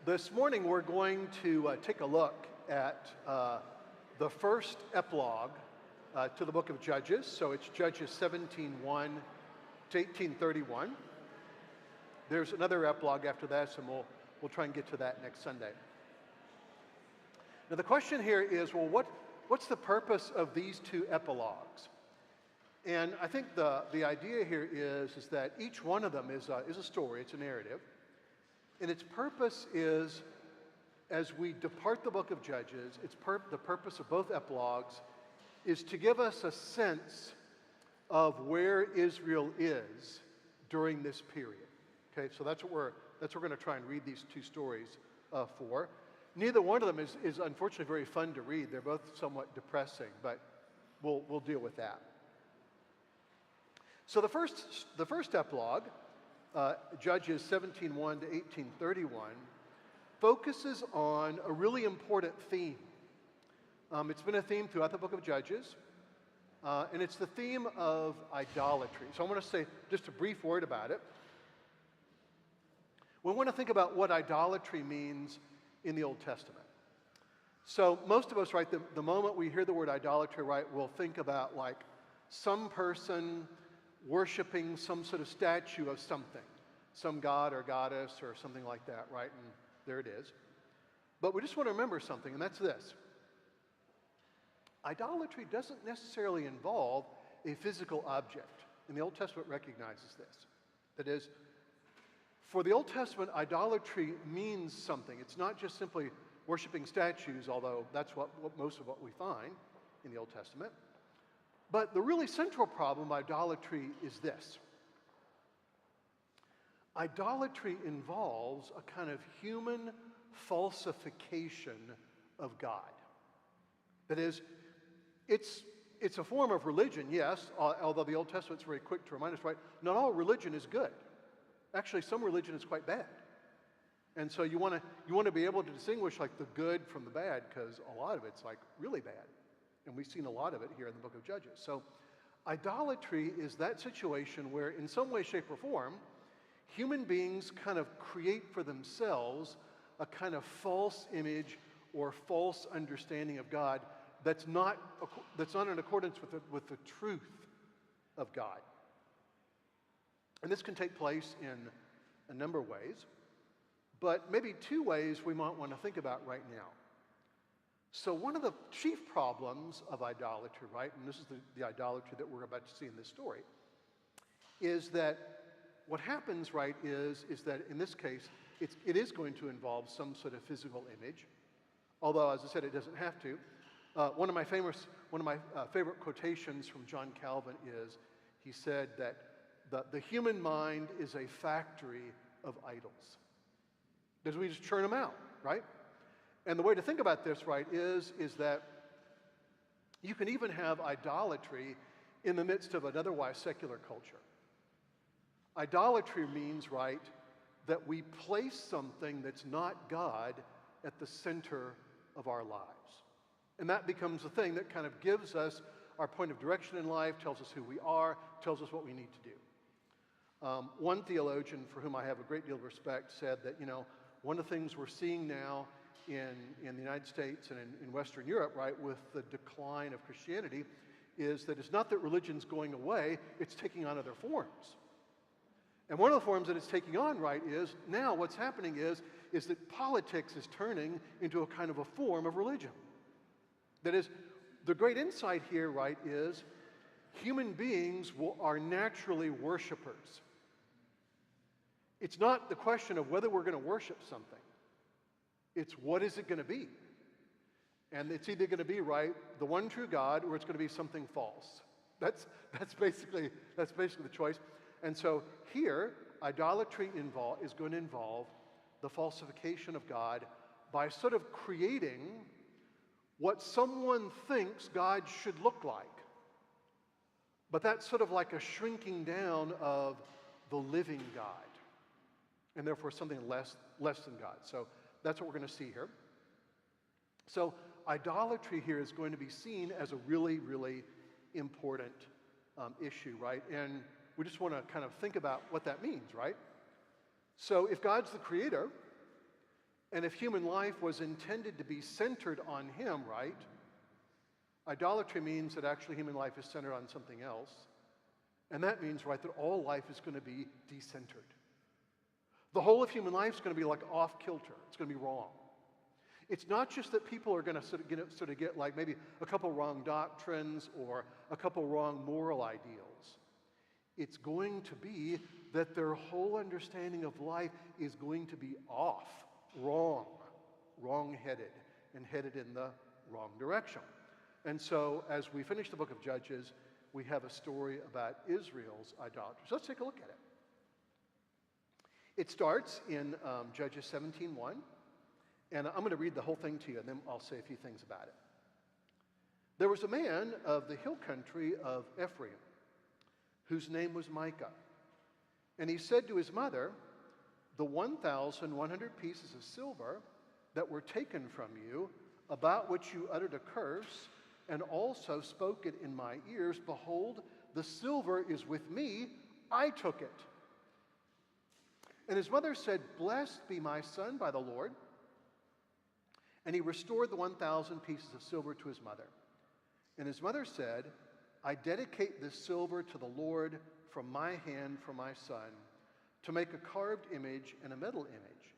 This morning we're going to take a look at the first epilogue to the book of Judges. So it's Judges 17:1 to 18:31. There's another epilogue after that, and we'll try and get to that next Sunday. Now the question here is, well, what's the purpose of these two epilogues? And I think the idea here is that each one of them is a story, it's a narrative. And its purpose is, as we depart the book of Judges, the purpose of both epilogues is to give us a sense of where Israel is during this period. Okay, so that's what we're going to try and read these two stories for. Neither one of them is unfortunately very fun to read. They're both somewhat depressing, but we'll deal with that. So the first epilogue, Judges 17:1 to 18:31, focuses on a really important theme. It's been a theme throughout the book of Judges, and it's the theme of idolatry. So I want to say just a brief word about it. We want to think about what idolatry means in the Old Testament. So most of us, right, the moment we hear the word idolatry, right, we'll think about like some person worshiping some sort of statue of something, some god or goddess or something like that, right? And there it is. But we just want to remember something, and that's this. Idolatry doesn't necessarily involve a physical object, and the Old Testament recognizes this. That is, for the Old Testament, idolatry means something. It's not just simply worshiping statues, although that's what most of what we find in the Old Testament. But the really central problem of idolatry is this. Idolatry involves a kind of human falsification of God. That is, it's a form of religion, yes, although the Old Testament's very quick to remind us, right, not all religion is good. Actually, some religion is quite bad. And so you want to be able to distinguish like the good from the bad, because a lot of it's like really bad. And we've seen a lot of it here in the book of Judges. So idolatry is that situation where in some way, shape, or form, human beings kind of create for themselves a kind of false image or false understanding of God that's not in accordance with the truth of God. And this can take place in a number of ways, but maybe two ways we might want to think about right now. So one of the chief problems of idolatry, right, and this is the idolatry that we're about to see in this story, is that what happens, right, is that in this case, it is going to involve some sort of physical image, although, as I said, it doesn't have to. One of my favorite quotations from John Calvin is, he said that the human mind is a factory of idols. Because we just churn them out, right? And the way to think about this, right, is that you can even have idolatry in the midst of an otherwise secular culture. Idolatry means, right, that we place something that's not God at the center of our lives. And that becomes a thing that kind of gives us our point of direction in life, tells us who we are, tells us what we need to do. One theologian for whom I have a great deal of respect said that, one of the things we're seeing now in the United States and in Western Europe, right, with the decline of Christianity, is that it's not that religion's going away, it's taking on other forms. And one of the forms that it's taking on, right, is now what's happening is that politics is turning into a kind of a form of religion. That is, the great insight here, right, is human beings are naturally worshipers. It's not the question of whether we're going to worship something. It's what is it going to be? And it's either going to be, right, the one true God, or it's going to be something false. That's basically the choice. And so here, idolatry is going to involve the falsification of God by sort of creating what someone thinks God should look like. But that's sort of like a shrinking down of the living God, and therefore something less than God. So that's what we're going to see here. So idolatry here is going to be seen as a really, really important issue, right? And we just want to kind of think about what that means, right? So if God's the creator, And if human life was intended to be centered on him, right? Idolatry means that actually human life is centered on something else. And that means, right, that all life is going to be decentered. The whole of human life is going to be like off kilter. It's going to be wrong. It's not just that people are going to sort of get like maybe a couple wrong doctrines or a couple wrong moral ideals. It's going to be that their whole understanding of life is going to be off, wrong-headed, and headed in the wrong direction. And so as we finish the book of Judges, we have a story about Israel's idolatry. So let's take a look at it. It starts in Judges 17:1, and I'm going to read the whole thing to you, and then I'll say a few things about it. There was a man of the hill country of Ephraim, whose name was Micah. And he said to his mother, "The 1,100 pieces of silver that were taken from you, about which you uttered a curse, and also spoke it in my ears, behold, the silver is with me, I took it." And his mother said, "Blessed be my son by the Lord." And he restored the 1,000 pieces of silver to his mother. And his mother said, "I dedicate this silver to the Lord from my hand for my son, to make a carved image and a metal image.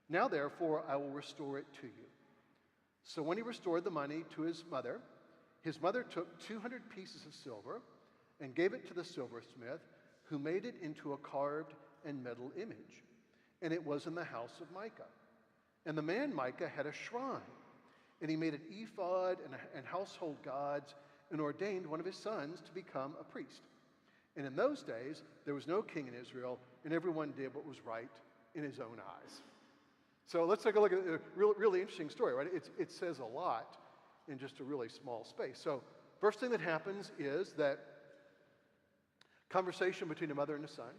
Now therefore I will restore it to you." So when he restored the money to his mother took 200 pieces of silver and gave it to the silversmith, who made it into a carved and metal image. And it was in the house of Micah. And the man Micah had a shrine, and he made an ephod and household gods, and ordained one of his sons to become a priest. And in those days, there was no king in Israel, and everyone did what was right in his own eyes. So let's take a look at a really interesting story, right? It says a lot in just a really small space. So first thing that happens is that conversation between a mother and a son.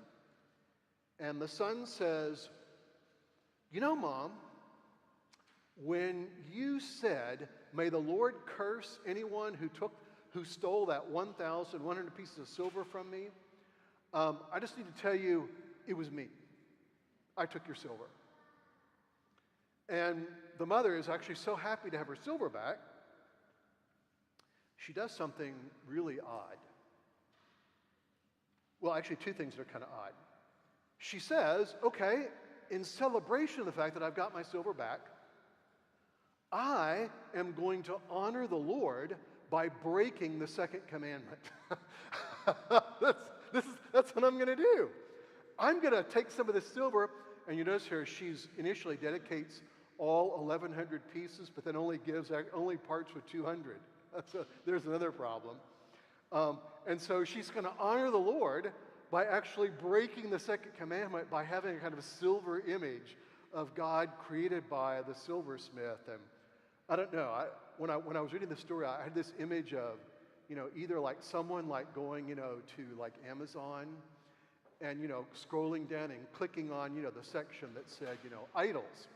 And the son says, "You know, Mom, when you said, 'May the Lord curse anyone who stole that 1,100 pieces of silver from me,' I just need to tell you, it was me. I took your silver." And the mother is actually so happy to have her silver back, she does something really odd. Well, actually, two things that are kind of odd. She says, "Okay, in celebration of the fact that I've got my silver back, I am going to honor the Lord by breaking the second commandment." That's what I'm going to do. I'm going to take some of this silver, and you notice here she's initially dedicates all 1,100 pieces, but then only parts with 200. So there's another problem. And so she's going to honor the Lord by actually breaking the second commandment by having a kind of a silver image of God created by the silversmith. And I don't know, when I was reading the story, I had this image of, either like someone like going, to like Amazon and, scrolling down and clicking on, the section that said, idols.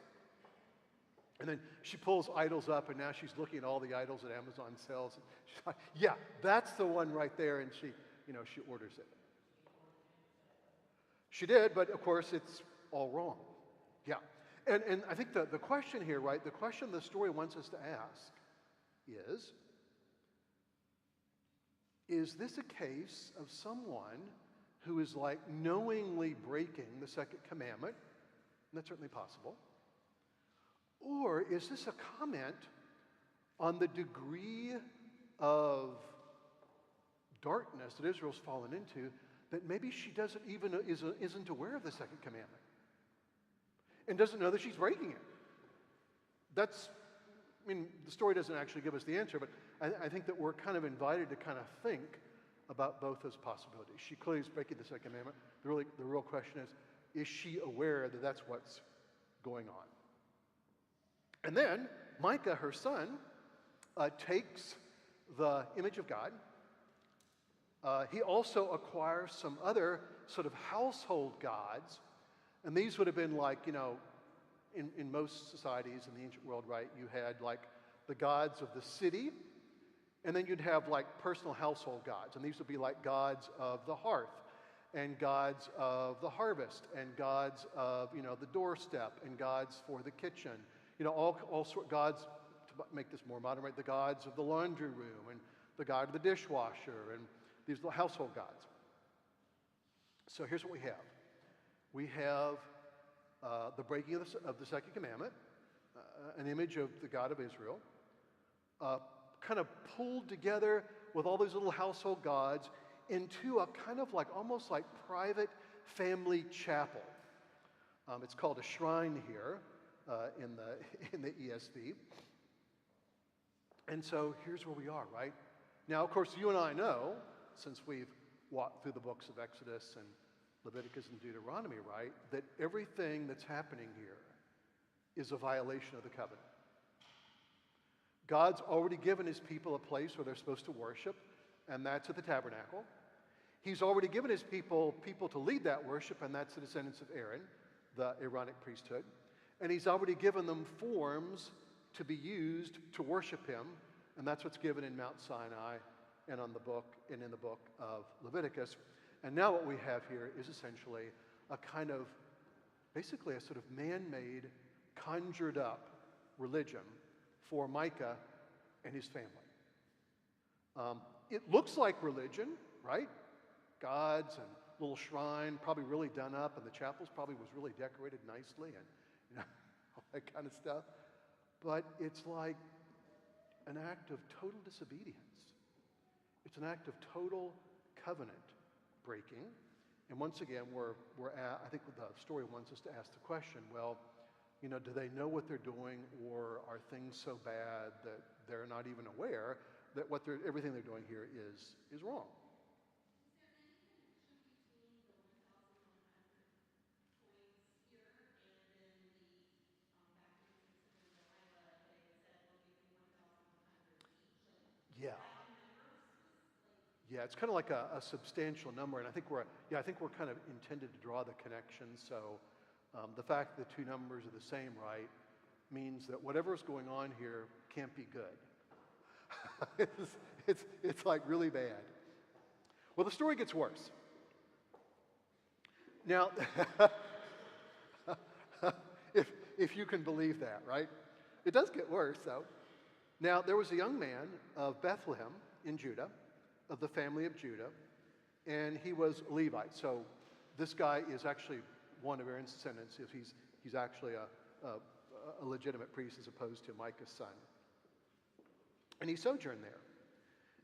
And then she pulls idols up, and now she's looking at all the idols that Amazon sells. And she's like, "Yeah, that's the one right there," and she orders it. She did, but of course it's all wrong. Yeah. And I think the question here, right, the question the story wants us to ask is this a case of someone who is like knowingly breaking the second commandment? And that's certainly possible. Or is this a comment on the degree of darkness that Israel's fallen into, that maybe she isn't aware of the second commandment and doesn't know that she's breaking it? The story doesn't actually give us the answer, but I think that we're kind of invited to kind of think about both those possibilities. She clearly is breaking the second commandment. The real question is she aware that that's what's going on? And then Micah, her son, takes the image of God. He also acquires some other sort of household gods. And these would have been like, in most societies in the ancient world, right, you had like the gods of the city, and then you'd have like personal household gods. And these would be like gods of the hearth, and gods of the harvest, and gods of, the doorstep, and gods for the kitchen, all sort gods, to make this more modern, right? The gods of the laundry room and the god of the dishwasher and these little household gods. So here's what we have. We have the breaking of the second commandment, an image of the God of Israel, kind of pulled together with all these little household gods into a kind of like almost like private family chapel. It's called a shrine here in the ESV. And so here's where we are, right? Now, of course, you and I know, since we've walked through the books of Exodus and Leviticus and Deuteronomy, right, that everything that's happening here is a violation of the covenant. God's already given his people a place where they're supposed to worship, and that's at the tabernacle. He's already given his people to lead that worship, and that's the descendants of Aaron, the Aaronic priesthood. And he's already given them forms to be used to worship him, and that's what's given in Mount Sinai and in the book of Leviticus. And now what we have here is essentially a kind of, basically a sort of man-made, conjured up religion for Micah and his family. It looks like religion, right? Gods and little shrine, probably really done up, and the chapels probably was really decorated nicely and all that kind of stuff. But it's like an act of total disobedience. It's an act of total covenant breaking. And once again, I think the story wants us to ask the question, well, do they know what they're doing, or are things so bad that they're not even aware that everything they're doing here is wrong? Yeah. Yeah, it's kind of like a substantial number, and I think we're kind of intended to draw the connection. So the fact that the two numbers are the same, right, means that whatever's going on here can't be good. it's like really bad. Well, the story gets worse. Now, if you can believe that, right? It does get worse, though. Now, there was a young man of Bethlehem in Judah, of the family of Judah, and he was a Levite. So this guy is actually one of Aaron's descendants. He's actually a legitimate priest as opposed to Micah's son. And he sojourned there.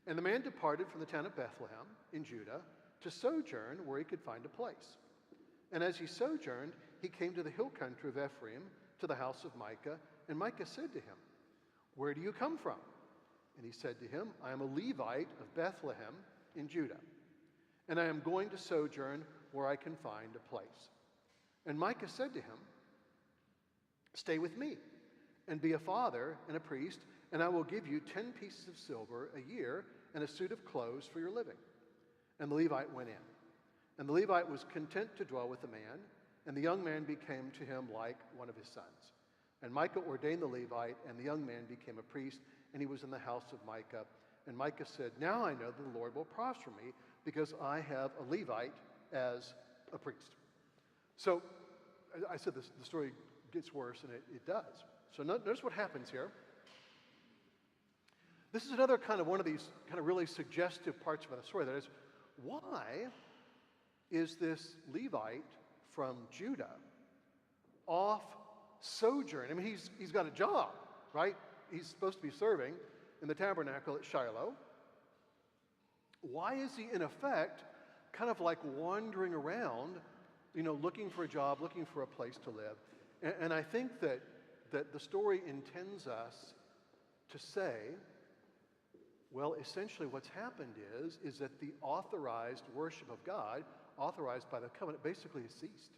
And the man departed from the town of Bethlehem in Judah to sojourn where he could find a place. And as he sojourned, he came to the hill country of Ephraim, to the house of Micah. And Micah said to him, "Where do you come from?" And he said to him, "I am a Levite of Bethlehem in Judah, and I am going to sojourn where I can find a place." And Micah said to him, "Stay with me, and be a father and a priest, and I will give you 10 pieces of silver a year and a suit of clothes for your living." And the Levite went in. And the Levite was content to dwell with the man, and the young man became to him like one of his sons. And Micah ordained the Levite, and the young man became a priest, and he was in the house of Micah. And Micah said, "Now I know that the Lord will prosper me, because I have a Levite as a priest." So I said the story gets worse, and it does. So notice what happens here. This is another kind of one of these kind of really suggestive parts of the story. That is, why is this Levite from Judah off sojourn? I mean, he's got a job, right? He's supposed to be serving in the tabernacle at Shiloh. Why is he, in effect, kind of like wandering around, looking for a job, looking for a place to live? And I think that the story intends us to say, well, essentially what's happened is that the authorized worship of God, authorized by the covenant, basically has ceased.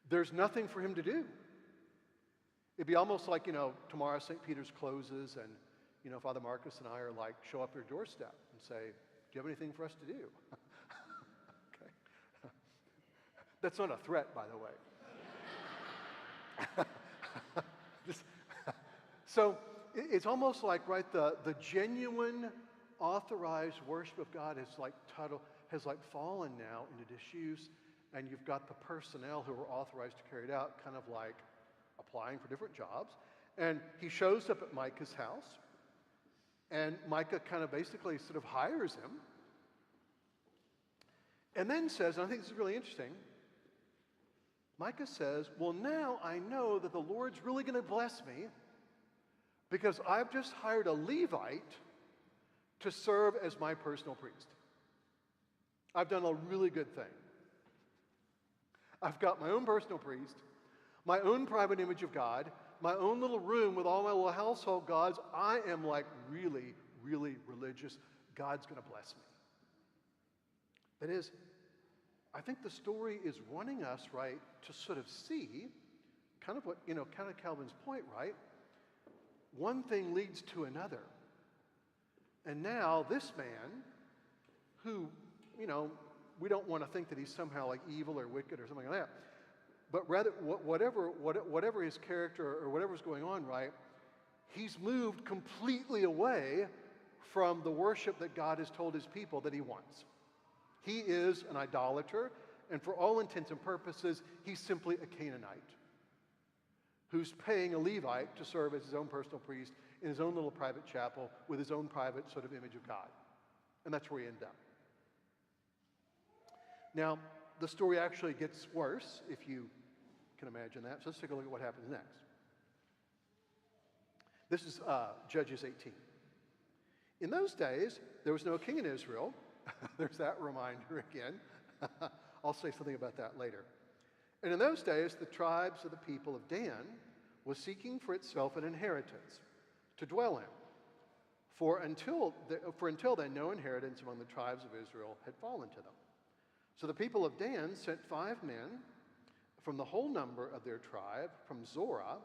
There's nothing for him to do. It'd be almost like, tomorrow St. Peter's closes and, Father Marcus and I are like, show up at your doorstep and say, "Do you have anything for us to do?" Okay. That's not a threat, by the way. So it's almost like, right, the genuine authorized worship of God has fallen now into disuse, and you've got the personnel who are authorized to carry it out kind of like applying for different jobs. And he shows up at Micah's house, and Micah kind of basically sort of hires him. And then says, and I think this is really interesting, Micah says, well, now I know that the Lord's really going to bless me because I've just hired a Levite to serve as my personal priest. I've done a really good thing. I've got my own personal priest, my own private image of God, my own little room with all my little household gods. I am like really, really religious. God's going to bless me. That is, I think the story is running us, right, to sort of see kind of what, kind of Calvin's point, right? One thing leads to another. And now this man, who, we don't want to think that he's somehow like evil or wicked or something like that, but rather whatever his character or whatever's going on, right, he's moved completely away from the worship that God has told his people that he wants. He is an idolater, and for all intents and purposes, he's simply a Canaanite who's paying a Levite to serve as his own personal priest in his own little private chapel with his own private sort of image of God. And that's where he ended up. Now, the story actually gets worse, if you can imagine that. So let's take a look at what happens next. This is Judges 18. In those days, there was no king in Israel. There's that reminder again. I'll say something about that later. And in those days, the tribes of the people of Dan was seeking for itself an inheritance to dwell in. For until then, no inheritance among the tribes of Israel had fallen to them. So the people of Dan sent 5 men from the whole number of their tribe, from Zorah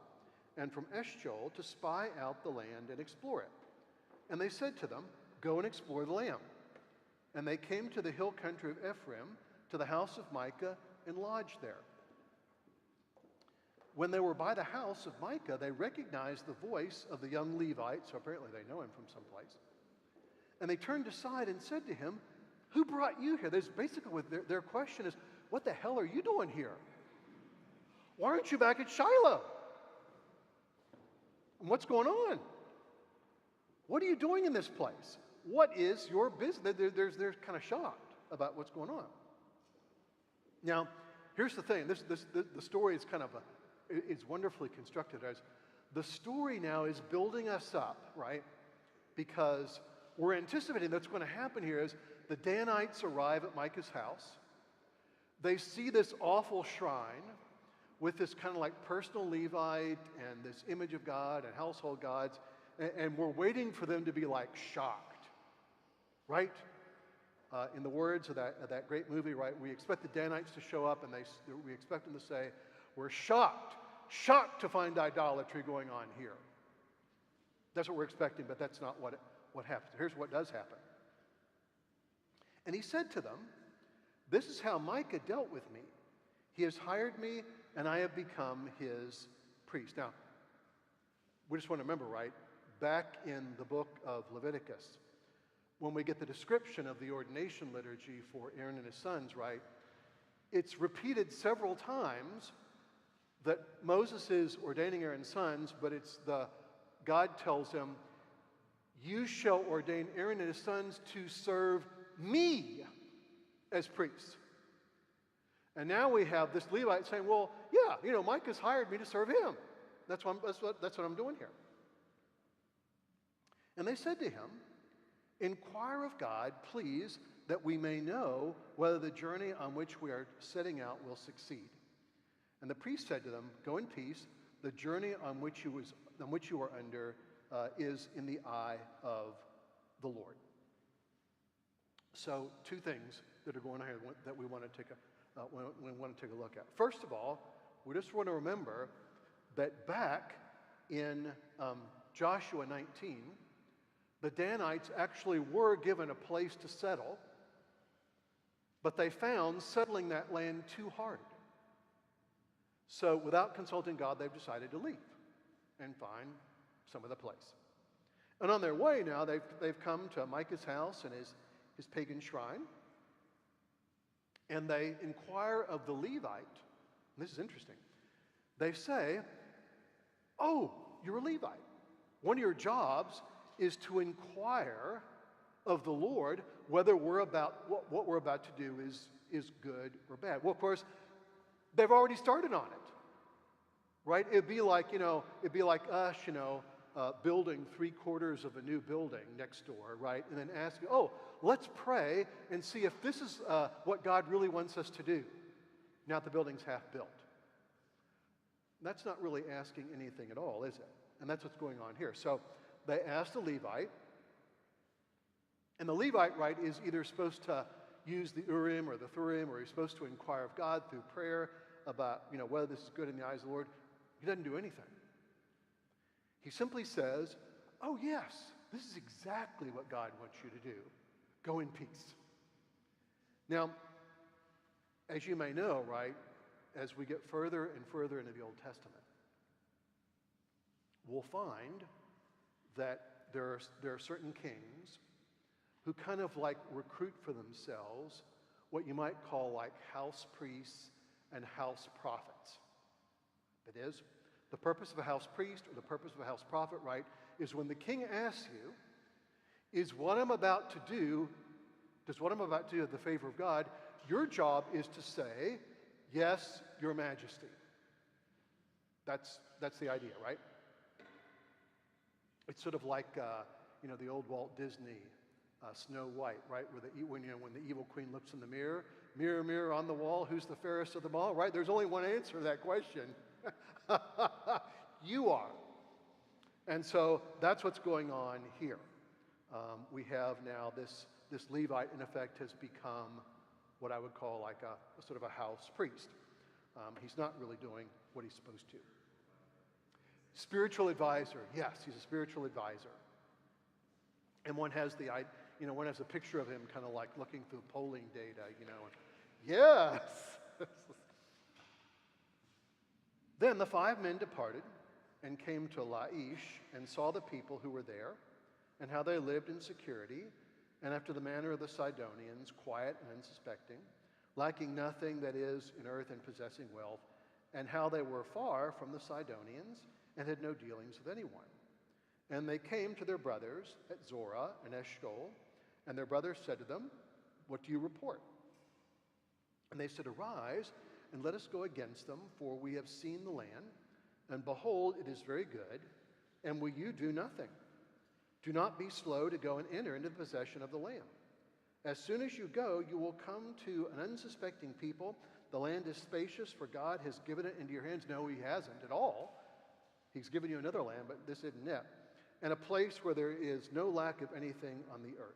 and from Eshcol, to spy out the land and explore it. And they said to them, "Go and explore the land." And they came to the hill country of Ephraim, to the house of Micah, and lodged there. When they were by the house of Micah, they recognized the voice of the young Levite, so apparently they know him from someplace. And they turned aside and said to him, "Who brought you here?" There's basically their question is, what the hell are you doing here? Why aren't you back at Shiloh? And what's going on? What are you doing in this place? What is your business? They're kind of shocked about what's going on. Now, here's the thing. The story is kind of it's wonderfully constructed. As the story now is building us up, right? Because we're anticipating that's going to happen here is the Danites arrive at Micah's house. They see this awful shrine with this kind of like personal Levite and this image of God and household gods, and we're waiting for them to be like shocked, right? In the words of that great movie, right? We expect the Danites to show up, and we expect them to say, "We're shocked to find idolatry going on here." That's what we're expecting, but that's not what happens. Here's what does happen. And he said to them, "This is how Micah dealt with me. He has hired me, and I have become his priest." Now, we just want to remember, right, back in the book of Leviticus, when we get the description of the ordination liturgy for Aaron and his sons, right, it's repeated several times that Moses is ordaining Aaron's sons, but God tells him, "You shall ordain Aaron and his sons to serve me as priests." And now we have this Levite saying, "Well, yeah, Micah's hired me to serve him. That's what I'm doing here." And they said to him, "Inquire of God, please, that we may know whether the journey on which we are setting out will succeed." And the priest said to them, "Go in peace. The journey on which you are under is in the eye of the Lord." So 2 things that are going on here that we want to take a look at. First of all, we just want to remember that back in Joshua 19, the Danites actually were given a place to settle, but they found settling that land too hard. So without consulting God, they've decided to leave and find some other place. And on their way now, they've come to Micah's house and his pagan shrine, and they inquire of the Levite. And this is interesting. They say, oh, you're a Levite. One of your jobs is to inquire of the Lord whether what we're about to do is good or bad. Well, of course, they've already started on it, right? It'd be like us, building 3/4 of a new building next door, right? And then asking, oh, let's pray and see if this is what God really wants us to do. Now the building's half built. That's not really asking anything at all, is it? And that's what's going on here. So they asked a Levite, and the Levite, right, is either supposed to use the Urim or the Thurim, or he's supposed to inquire of God through prayer about, whether this is good in the eyes of the Lord. He doesn't do anything. He simply says, oh yes, this is exactly what God wants you to do. Go in peace. Now, as you may know, right, as we get further and further into the Old Testament, we'll find that there are certain kings who kind of like recruit for themselves what you might call like house priests and house prophets. That is, the purpose of a house priest or the purpose of a house prophet, right, is when the king asks you, does what I'm about to do have the favor of God? Your job is to say, yes, your majesty. That's the idea, right? It's sort of like, the old Walt Disney Snow White, right? When the evil queen looks in the mirror, mirror, mirror on the wall, who's the fairest of them all, right? There's only one answer to that question. You are. And so that's what's going on here. We have now this Levite, in effect, has become what I would call like a sort of a house priest. He's not really doing what he's supposed to. Spiritual advisor. Yes, he's a spiritual advisor. And one has a picture of him kind of like looking through polling data, and yes. Then the 5 men departed and came to Laish and saw the people who were there and how they lived in security and after the manner of the Sidonians, quiet and unsuspecting, lacking nothing that is in earth and possessing wealth, and how they were far from the Sidonians and had no dealings with anyone. And they came to their brothers at Zorah and Eshcol, and their brothers said to them, what do you report? And they said, arise, and let us go against them, for we have seen the land, and behold, it is very good, and will you do nothing? Do not be slow to go and enter into the possession of the land. As soon as you go, you will come to an unsuspecting people. The land is spacious, for God has given it into your hands. No, he hasn't at all. He's given you another land, but this isn't it. And a place where there is no lack of anything on the earth.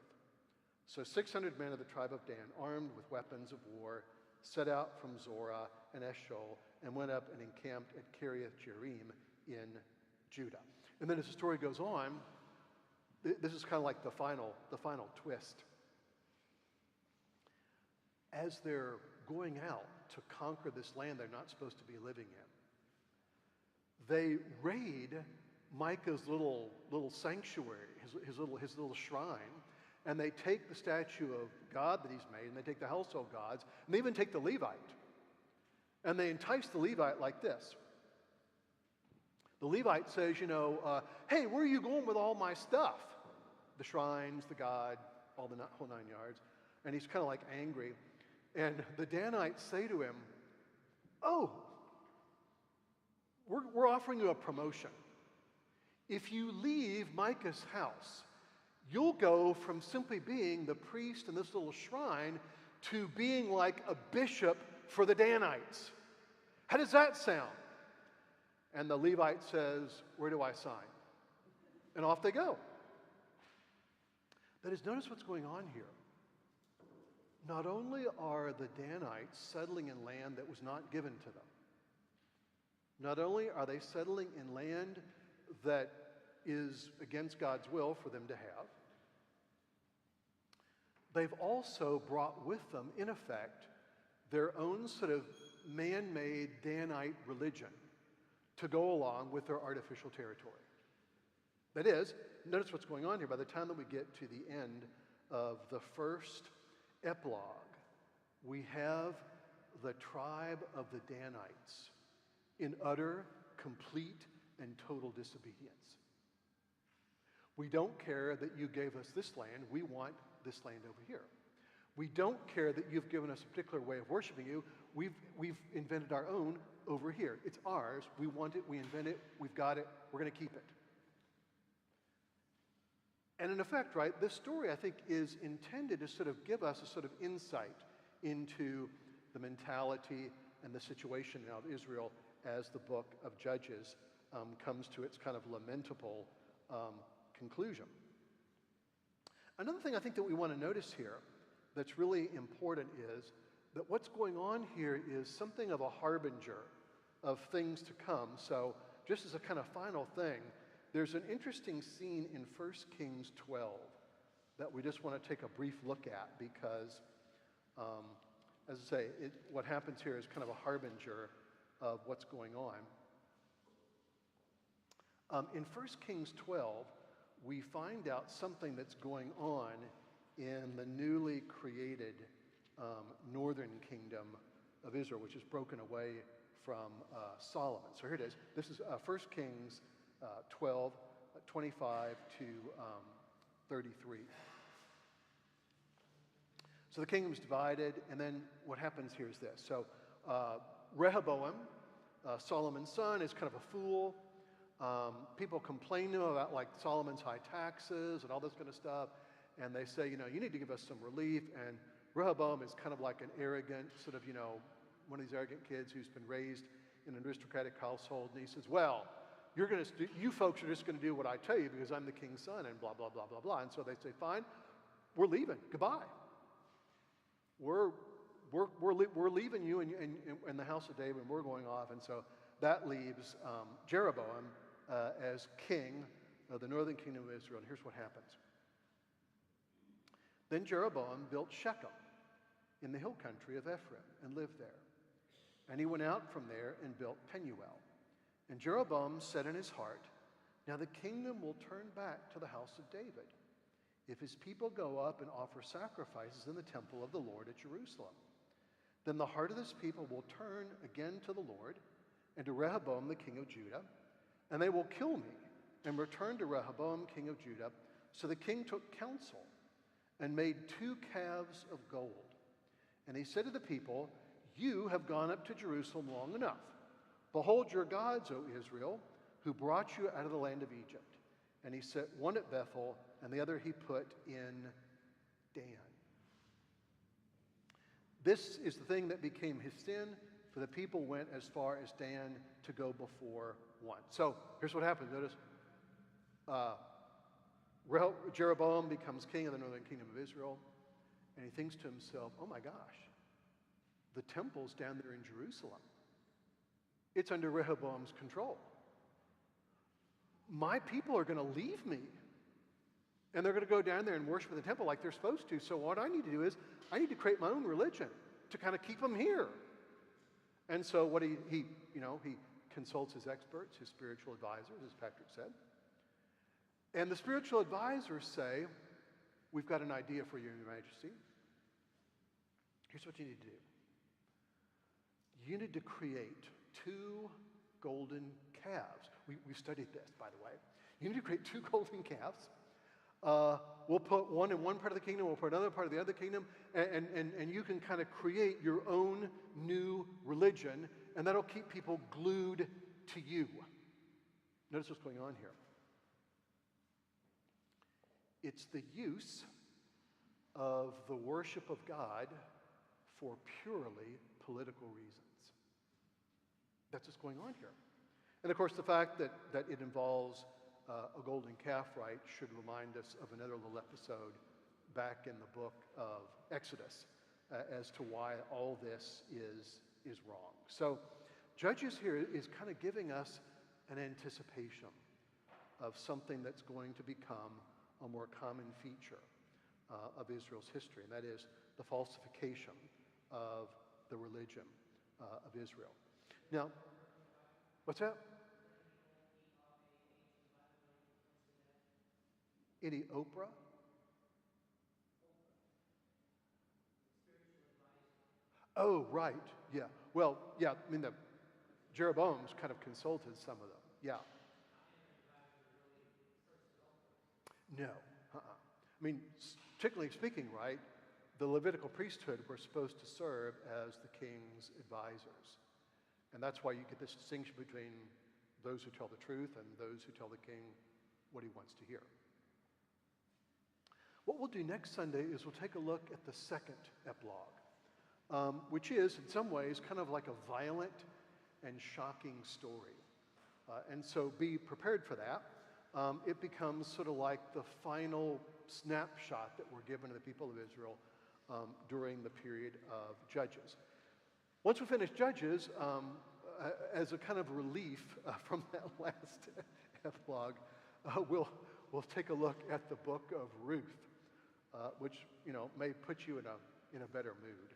So 600 men of the tribe of Dan, armed with weapons of war, set out from Zorah and Eshcol and went up and encamped at Kiriath Jearim in Judah. And then as the story goes on, this is kind of like the final twist. As they're going out to conquer this land they're not supposed to be living in, they raid Micah's little sanctuary, his little shrine, and they take the statue of God that he's made, and they take the household gods, and they even take the Levite. And they entice the Levite like this. The Levite says, hey, where are you going with all my stuff? The shrines, the God, all the whole 9 yards. And he's kind of like angry. And the Danites say to him, oh, we're offering you a promotion. If you leave Micah's house, you'll go from simply being the priest in this little shrine to being like a bishop for the Danites. How does that sound? And the Levite says, where do I sign? And off they go. That is, notice what's going on here. Not only are the Danites settling in land that was not given to them, not only are they settling in land that is against God's will for them to have, they've also brought with them, in effect, their own sort of man-made Danite religion to go along with their artificial territory. That is, notice what's going on here. By the time that we get to the end of the first epilogue, we have the tribe of the Danites in utter, complete and total disobedience. We don't care that you gave us this land. We want this land over here. We don't care that you've given us a particular way of worshiping you. We've invented our own over here. It's ours. We want it. We invent it. We've got it. We're going to keep it. And in effect, right, this story, I think, is intended to sort of give us a sort of insight into the mentality and the situation now of Israel as the book of Judges comes to its kind of lamentable conclusion. Another thing I think that we want to notice here that's really important is that what's going on here is something of a harbinger of things to come. So just as a kind of final thing, there's an interesting scene in 1 Kings 12 that we just want to take a brief look at because, as I say, what happens here is kind of a harbinger of what's going on. In 1 Kings 12, we find out something that's going on in the newly created northern kingdom of Israel, which is broken away from Solomon. So here it is. This is 1 Kings 12, 25 to 33. So the kingdom's divided, and then what happens here is this. So Rehoboam, Solomon's son, is kind of a fool. People complain to him about like Solomon's high taxes and all this kind of stuff. And they say, you need to give us some relief. And Rehoboam is kind of like an arrogant, sort of, one of these arrogant kids who's been raised in an aristocratic household. And he says, well, you folks are just going to do what I tell you because I'm the king's son and blah, blah, blah, blah, blah. And so they say, fine, we're leaving. Goodbye. We're leaving you in the house of David, and we're going off. And so that leaves Jeroboam as king of the northern kingdom of Israel. And here's what happens. Then Jeroboam built Shechem in the hill country of Ephraim and lived there. And he went out from there and built Penuel. And Jeroboam said in his heart, now the kingdom will turn back to the house of David if his people go up and offer sacrifices in the temple of the Lord at Jerusalem. Then the heart of this people will turn again to the Lord and to Rehoboam the king of Judah, and they will kill me and return to Rehoboam king of Judah. So the king took counsel and made 2 calves of gold. And he said to the people, you have gone up to Jerusalem long enough. Behold your gods, O Israel, who brought you out of the land of Egypt. And he set one at Bethel, and the other he put in Dan. This is the thing that became his sin, for the people went as far as Dan to go before one. So here's what happens. Notice, Jeroboam becomes king of the northern kingdom of Israel, and he thinks to himself, oh my gosh, the temple's down there in Jerusalem. It's under Rehoboam's control. My people are going to leave me, and they're going to go down there and worship in the temple like they're supposed to. So what I need to do is I need to create my own religion to kind of keep them here. And so what he consults his experts, his spiritual advisors, as Patrick said. And the spiritual advisors say, we've got an idea for you, Your Majesty. Here's what you need to do. You need to create 2 golden calves. We studied this, by the way. You need to create 2 golden calves. We'll put one in one part of the kingdom, we'll put another part of the other kingdom, and you can kind of create your own new religion, and that'll keep people glued to you. Notice what's going on here. It's the use of the worship of God for purely political reasons. That's what's going on here. And of course, the fact that it involves a golden calf rite should remind us of another little episode back in the book of Exodus as to why all this is wrong. So Judges here is kind of giving us an anticipation of something that's going to become a more common feature of Israel's history, and that is the falsification of the religion of Israel. Now, what's that? Any Oprah? Oh, right. Yeah. Well, yeah. I mean, Jeroboam's kind of consulted some of them. Yeah. No. I mean, particularly speaking, right, the Levitical priesthood were supposed to serve as the king's advisors. And that's why you get this distinction between those who tell the truth and those who tell the king what he wants to hear. What we'll do next Sunday is we'll take a look at the second epilogue, which is, in some ways, kind of like a violent and shocking story. And so be prepared for that. It becomes sort of like the final snapshot that we're given to the people of Israel during the period of Judges. Once we finish Judges, as a kind of relief from that last epilogue, we'll take a look at the book of Ruth, which may put you in a better mood.